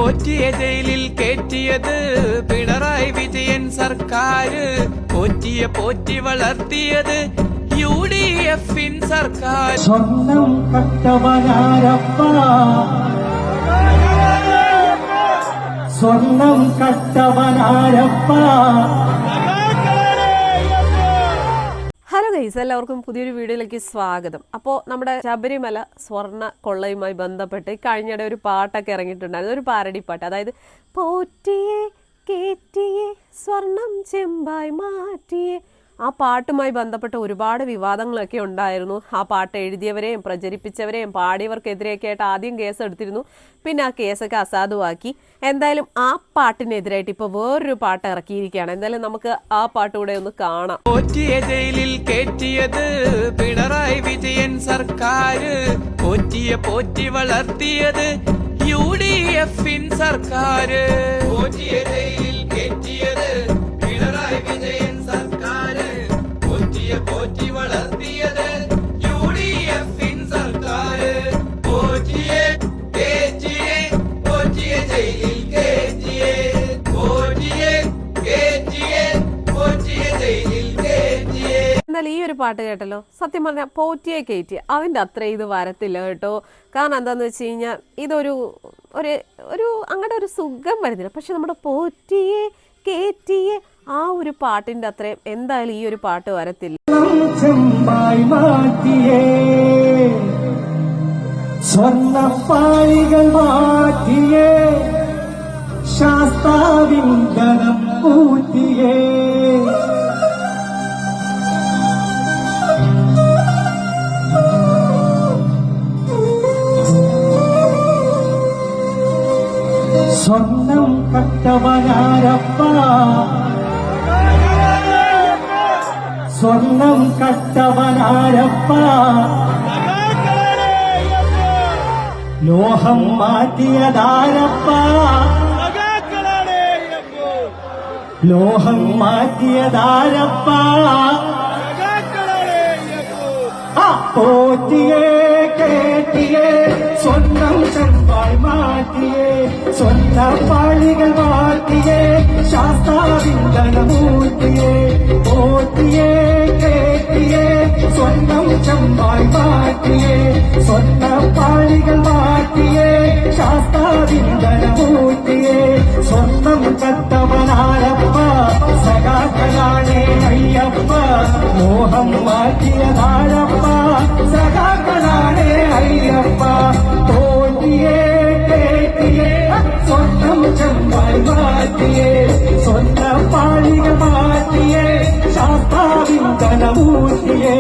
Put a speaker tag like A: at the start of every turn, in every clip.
A: പോറ്റിയ ജയിലിൽ കേറ്റിയത് പിണറായി വിജയൻ സർക്കാർ, പോറ്റിയ പോറ്റി വളർത്തിയത് UDF സർക്കാർ.
B: സ്വർണം കട്ടവനാരപ്പ, സ്വർണം കട്ടവനാരപ്പ.
C: ഹലോ ഗൈസ്, എല്ലാവർക്കും പുതിയൊരു വീഡിയോയിലേക്ക് സ്വാഗതം. അപ്പോൾ നമ്മുടെ ശബരിമല സ്വർണ്ണ കൊള്ളയുമായി ബന്ധപ്പെട്ട് കഴിഞ്ഞിടെ ഒരു പാട്ടൊക്കെ ഇറങ്ങിയിട്ടുണ്ടായിരുന്നു, ഒരു പാരഡി പാട്ട്. അതായത് പോറ്റിയെ കേറ്റിയെ സ്വർണം ചെമ്പായി മാറ്റിയെ, ആ പാട്ടുമായി ബന്ധപ്പെട്ട് ഒരുപാട് വിവാദങ്ങളൊക്കെ ഉണ്ടായിരുന്നു. ആ പാട്ട് എഴുതിയവരെയും പ്രചരിപ്പിച്ചവരെയും പാടിയവർക്കെതിരെയൊക്കെ ആയിട്ട് ആദ്യം കേസ് എടുത്തിരുന്നു, പിന്നെ ആ കേസൊക്കെ അസാധുവാക്കി. എന്തായാലും ആ പാട്ടിനെതിരായിട്ട് ഇപ്പോൾ വേറൊരു പാട്ട് ഇറക്കിയിരിക്കുകയാണ്. എന്തായാലും നമുക്ക് ആ പാട്ട് കൂടെ ഒന്ന് കാണാം.
A: പോറ്റിയ ജയിലിൽ കേറ്റിയത് പിണറായി വിജയൻ സർക്കാർ, പോറ്റിയ പോറ്റി വളർത്തിയത് UDF സർക്കാർ. പോറ്റിയ ജയിലിൽ കേറ്റിയത് പിണറായി വിജയൻ സർക്കാർ, പോറ്റിയ പോറ്റി വളർത്തിയത് UDF സർക്കാർ. പോറ്റിയെ കേറ്റിയെ പോറ്റിയ ജയിലിൽ കേറ്റിയെ, പോറ്റിയെ കേറ്റിയെ പോറ്റിയ ജയിലിൽ കേറ്റിയെ.
C: എന്നാലും ഈ ഒരു പാട്ട് കേട്ടല്ലോ, സത്യം പറഞ്ഞാൽ പോറ്റിയെ കയറ്റി അതിൻ്റെ അത്ര ഇത് വരത്തില്ല കേട്ടോ. കാരണം എന്താണെന്ന് വെച്ച് കഴിഞ്ഞാൽ ഇതൊരു അങ്ങടെ ഒരു സുഖം വരുന്നില്ല. പക്ഷെ നമ്മുടെ പോറ്റിയെ കേറ്റിയെ ആ ഒരു പാട്ടിൻ്റെ അത്രയും എന്തായാലും ഈ ഒരു പാട്ട് വരത്തില്ല.
B: സ്വർണ്ണപ്പാളികൾ മാറ്റിയേ, ശാസ്താവിൻ ഗണം പൂറ്റിയേ. സ്വർണം കട്ടവനാരപ്പ, സ്വർണം കട്ടവനാരപ്പ. ലോഹം മാറ്റിയതാരപ്പ, ലോഹം മാറ്റിയതാരപ്പ. പോറ്റിയേ കേറ്റിയേ സ്വർണം ചെമ്പായി മാറ്റിയേ, സ്വർണ്ണപ്പാളികൾ മാറ്റിയേ, ശാസ്താവിൻ ഗണമൂർത്തിയേ. പോറ്റിയേ കേറ്റിയേ സ്വർണം ചെമ്പായി മാറ്റിയേ, സ്വർണ്ണപ്പാളികൾ മാറ്റിയേ, ശാസ്താവിൻ ഗണമൂർത്തിയേ. സ്വർണം കട്ടവനാരപ്പ, സഖാക്കളാണേ അയ്യപ്പ. മോഹം മാറ്റിയതാരപ്പ, സഖാക്കളാണേ അയ്യപ്പ. പോറ്റിയേ കേറ്റിയേ സ്വർണം ചെമ്പായി മാറ്റിയേ, സ്വർണ്ണപ്പാളികൾ മാറ്റിയേ, ശാസ്താവിൻ ഗണമൂർത്തിയേ.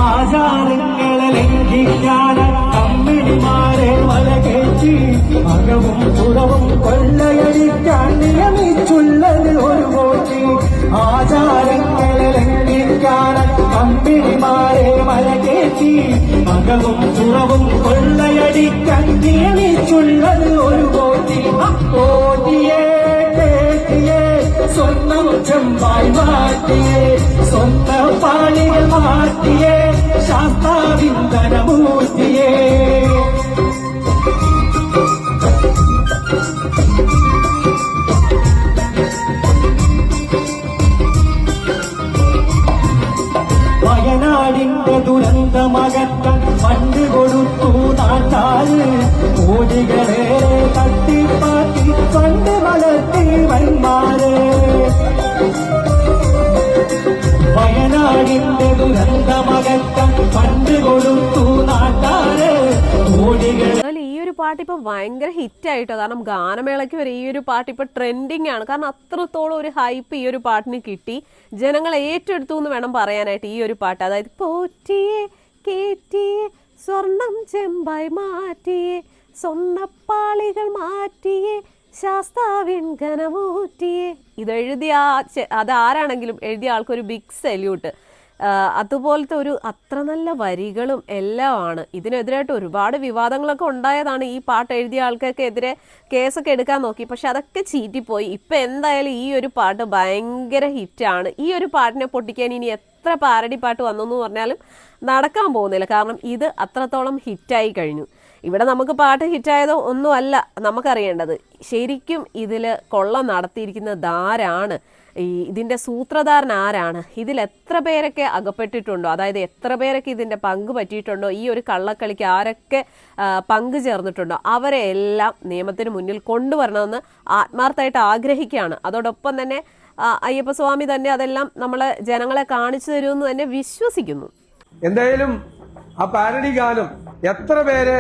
B: ആചാരങ്ങളെ ലംഘിക്കാതെ കമ്മിണിമാരെ വലകേറ്റി, അകവും പുറവും കൊള്ളയടിക്കാൻ നിയമിച്ചുള്ളത് ഒരു കോട്ടി. ആചാരങ്ങളെ ലംഘിക്കാതെ കമ്മിണിമാരെ വലകേറ്റി, അകവും പുറവും കൊള്ളയടിക്കാൻ നിയമിച്ചുള്ളത് ഒരു കോട്ടി. കോട്ടിയെ കേറ്റിയെ സ്വർണം ചെമ്പായി മാറ്റിയേ, സ്വർണ്ണപ്പാളികൾ മാറ്റിയേ, ശാസ്താവിൻ ഗണമൂർത്തിയേ. വയനാടിന്റെ ദുരന്തമകറ്റാൻ ഫണ്ട് കൊടുത്തു നാട്ടാര്, കോടികളേറെ തട്ടിപ്പാക്കി ഫണ്ട് വളർത്തി വന്മാര്. വയനാടിന്റെ ദുരന്തമകറ്റാൻ ഫണ്ട് കൊടുത്തു നാട്ടാര്, കോടികൾ.
C: ഈ ഒരു പാട്ട് ഇപ്പൊ ഭയങ്കര ഹിറ്റായിട്ടോ. കാരണം ഗാനമേളയ്ക്ക് വരെ ഈ ഒരു പാട്ട് ഇപ്പൊ ട്രെൻഡിങ് ആണ്. കാരണം അത്രത്തോളം ഒരു ഹൈപ്പ് ഈ ഒരു പാട്ടിന് കിട്ടി, ജനങ്ങൾ ഏറ്റെടുത്തു എന്ന് വേണം പറയാനായിട്ട് ഈ ഒരു പാട്ട്. അതായത് പോറ്റിയെ കേറ്റിയെ സ്വർണം ചെമ്പായി മാറ്റിയെ, സ്വർണ്ണപ്പാളികൾ മാറ്റിയെ, ശാസ്താവിൻ ഘനമൂറ്റിയെ. ഇതെഴുതിയ അതാരാണെങ്കിലും എഴുതിയ ആൾക്കൊരു ബിഗ് സല്യൂട്ട്. അതുപോലത്തെ ഒരു അത്ര നല്ല വരികളും എല്ലാം ആണ്. ഇതിനെതിരായിട്ട് ഒരുപാട് വിവാദങ്ങളൊക്കെ ഉണ്ടായതാണ്. ഈ പാട്ട് എഴുതിയ ആൾക്കൊക്കെ എതിരെ കേസൊക്കെ എടുക്കാൻ നോക്കി, പക്ഷെ അതൊക്കെ ചീറ്റിപ്പോയി. ഇപ്പം എന്തായാലും ഈ ഒരു പാട്ട് ഭയങ്കര ഹിറ്റാണ്. ഈ ഒരു പാട്ടിനെ പൊട്ടിക്കാൻ ഇനി എത്ര പാരഡി പാട്ട് വന്നെന്ന് പറഞ്ഞാലും നടക്കാൻ പോകുന്നില്ല. കാരണം ഇത് അത്രത്തോളം ഹിറ്റായി കഴിഞ്ഞു. ഇവിടെ നമുക്ക് പാട്ട് ഹിറ്റായതോ ഒന്നുമല്ല നമുക്കറിയേണ്ടത്, ശരിക്കും ഇതിൽ കൊള്ള നടത്തിയിരിക്കുന്നത് ആരാണ്, ഇതിൻ്റെ സൂത്രധാരൻ ആരാണ്, ഇതിൽ എത്ര പേരൊക്കെ അകപ്പെട്ടിട്ടുണ്ടോ, അതായത് എത്ര പേരൊക്കെ ഇതിൻ്റെ പങ്ക് പറ്റിയിട്ടുണ്ടോ, ഈ ഒരു കള്ളക്കളിക്ക് ആരൊക്കെ പങ്ക് ചേർന്നിട്ടുണ്ടോ അവരെ എല്ലാം നിയമത്തിന് മുന്നിൽ കൊണ്ടുവരണമെന്ന് ആത്മാർത്ഥമായിട്ട് ആഗ്രഹിക്കുകയാണ്. അതോടൊപ്പം തന്നെ അയ്യപ്പസ്വാമി തന്നെ അതെല്ലാം നമ്മളെ ജനങ്ങളെ കാണിച്ചു തരുമെന്ന് തന്നെ വിശ്വസിക്കുന്നു.
D: എന്തായാലും ആ പാരഡി ഗാനം എത്ര പേരെ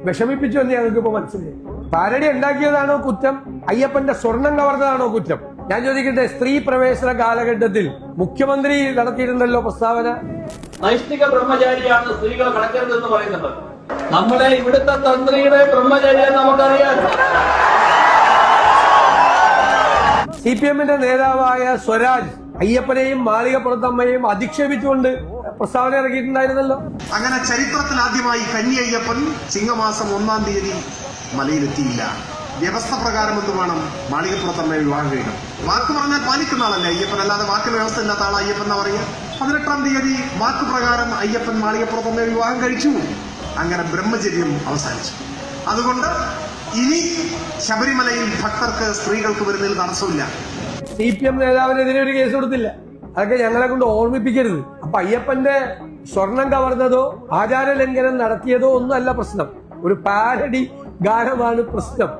D: വിഷമിപ്പിച്ചു എന്ന് ഞങ്ങൾക്ക് ഇപ്പൊ മനസ്സിലായി. പാരഡി ഉണ്ടാക്കിയതാണോ കുറ്റം, അയ്യപ്പന്റെ സ്വർണം കവർന്നതാണോ കുറ്റം? ഞാൻ ചോദിക്കട്ടെ, സ്ത്രീ പ്രവേശന കാലഘട്ടത്തിൽ മുഖ്യമന്ത്രി നടത്തിയിട്ടുണ്ടല്ലോ പ്രസ്താവന,
E: നൈഷ്ഠിക ബ്രഹ്മചാരിയാണ് സ്ത്രീകൾ കടക്കരുതെന്ന് പറയുന്നത്. നമ്മുടെ ഇവിടുത്തെ തന്ത്രിയുടെ ബ്രഹ്മചാരിയെ നമുക്കറിയാം.
D: CPM-ന്റെ നേതാവായ സ്വരാജ് അയ്യപ്പനെയും മാളികപ്പുറത്തമ്മയെയും അധിക്ഷേപിച്ചുകൊണ്ട് പ്രസ്താവന ഇറക്കിയിട്ടുണ്ടായിരുന്നല്ലോ.
F: അങ്ങനെ ചരിത്രത്തിൽ ആദ്യമായി കന്നി അയ്യപ്പൻ ചിങ്ങമാസം 1-ാം തീയതി മലയിലെത്തിയില്ല. വ്യവസ്ഥ പ്രകാരം എന്ത് വേണം? മാളികപ്പുറത്തമ്മയെ വിവാഹം കഴിക്കണം. വാക്ക് പറഞ്ഞാൽ പാലിക്കുന്ന ആളല്ലേ അയ്യപ്പൻ, അല്ലാതെ വാക്കിന് വ്യവസ്ഥ ഇല്ലാത്ത ആൾ അയ്യപ്പൻ എന്നാ പറയുക. 18-ാം തീയതി വാക്ക് പ്രകാരം അയ്യപ്പൻ മാളികപ്പുറത്തമ്മയെ വിവാഹം കഴിച്ചു. അങ്ങനെ ബ്രഹ്മചര്യം അവസാനിച്ചു. അതുകൊണ്ട് ഇനി ശബരിമലയിൽ ഭക്തർക്ക് സ്ത്രീകൾക്ക് വരുന്നതിൽ തടസ്സമില്ല.
D: CPM നേതാവിനെതിരെ ഒരു കേസ് കൊടുത്തില്ല. അതൊക്കെ ഞങ്ങളെ കൊണ്ട് ഓർമ്മിപ്പിക്കരുത്. അപ്പൊ അയ്യപ്പന്റെ സ്വർണം കവർന്നതോ ആചാര ലംഘനം നടത്തിയതോ ഒന്നുമല്ല പ്രശ്നം, ഒരു പാരഡി ഗാനമാണ് പ്രശ്നം.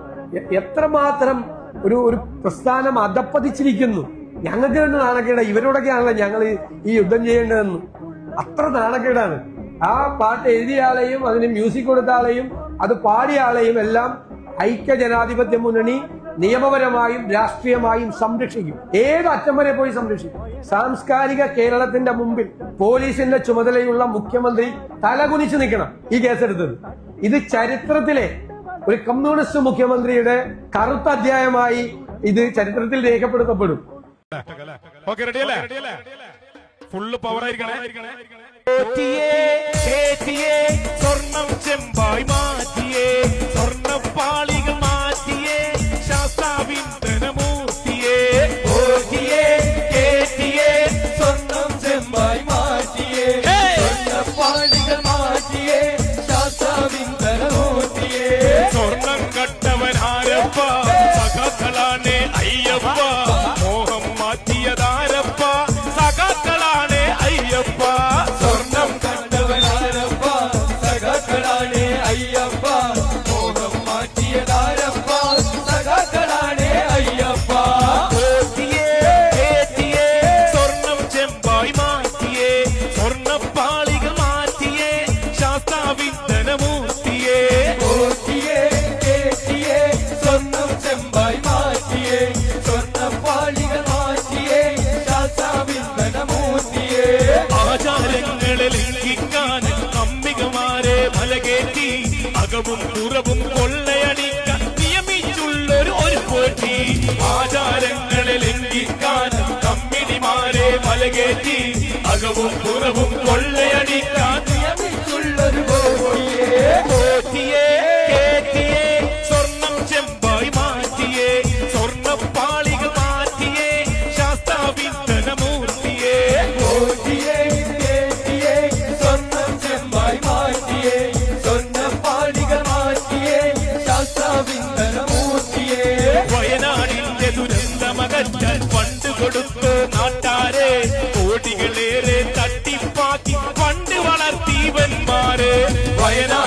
D: എത്രമാത്രം ഒരു പ്രസ്ഥാനം അധപ്പതിച്ചിരിക്കുന്നു. ഞങ്ങൾക്ക് തന്നെ നാണക്കേടാ, ഇവരോടൊക്കെയാണല്ലോ ഞങ്ങൾ ഈ യുദ്ധം ചെയ്യേണ്ടതെന്ന്. അത്ര നാണക്കേടാണ്. ആ പാട്ട് എഴുതിയ ആളെയും അതിന് മ്യൂസിക് കൊടുത്ത ആളെയും അത് പാടിയ ആളെയും എല്ലാം ഐക്യ ജനാധിപത്യ മുന്നണി നിയമപരമായും രാഷ്ട്രീയമായും സംരക്ഷിക്കും. ഏത് അറ്റം വരെ പോയി സംരക്ഷിക്കും. സാംസ്കാരിക കേരളത്തിന്റെ മുമ്പിൽ പോലീസിന്റെ ചുമതലയുള്ള മുഖ്യമന്ത്രി തലകുനിച്ചു നിൽക്കണം ഈ കേസെടുത്തത്. ഇത് ചരിത്രത്തിലെ ഒരു കമ്മ്യൂണിസ്റ്റ് മുഖ്യമന്ത്രിയുടെ കറുത്ത അധ്യായമായി ഇത് ചരിത്രത്തിൽ രേഖപ്പെടുത്തപ്പെടും.
G: Full power ആയിരിക്കണേ. സ്വർണം ചെമ്പായി മാറ്റിയേ, സ്വർണ്ണപ്പാളികൾ മാറ്റിയേ, ശാസ്താവിൻ ധനമൂർത്തിയേ.
A: സ്വർണം ചെമ്പായി മാറ്റിയേ, സ്വർണ്ണപ്പാളികൾ മാറ്റിയേ, ശാസ്താവിൻ ധനമൂർത്തിയേ.
G: സ്വർണം കട്ടവൻ ആരപ്പ, സഖാക്കളാണ് അയ്യപ്പ. മോഹം മാറ്റിയതാരപ്പ, സഖാക്കളാണ് അയ്യപ്പ.
A: സ്വർണം കണ്ടവനാരപ്പ, സഖാക്കളാണ് അയ്യപ്പ. മോഹം മാറ്റിയതാരപ്പ, സഖാക്കളാണ് അയ്യപ്പ.
G: സ്വർണം ചെമ്പായി മാറ്റിയേ, സ്വർണ്ണപ്പാളികൾ മാറ്റിയേ, ശാസ്താവിൻ ധനമൂർത്തിയേ.
A: സ്വർണം ചെമ്പായി മാറ്റിയേ, സ്വർണ്ണപ്പാളികൾ മാറ്റിയേ, ശാസ്താവിൻ ധനമൂർത്തിയേ.
G: ആചാരങ്ങളെ ലംഘിക്കാൻ അമ്മികമാരെ മലകേറ്റി, അകവും പുറവും കൊള്ളയടിക്കാൻ നിയമിച്ചുള്ളൊരു പോറ്റി. ആചാരങ്ങളെ ലംഘിക്കാൻ കമ്മിണിമാരെ മലകേറ്റി, അകവും പുറവും കൊള്ളയടിക്കാൻ
A: നിയമിച്ചുള്ളൊരു പോറ്റിയെ.
G: സ്വർണം ചെമ്പായി മാറ്റിയേ, സ്വർണ്ണപ്പാളികൾ മാറ്റിയേ, ശാസ്താവിൻ ധനമൂർത്തിയേ.
A: സ്വർണം ചെമ്പായി മാറ്റിയേ, സ്വർണ്ണപ്പാളികൾ മാറ്റിയേ, ശാസ്താവിൻ ധനമൂർത്തിയെ.
G: വയനാടിന്റെ ദുരന്തമകറ്റാൻ ഫണ്ട് കൊടുത്തു നാട്ടാരെ, കോടികളേറെ തട്ടിപ്പാക്കി ഫണ്ട് വളർത്തിവന്മാര്. വയനാട്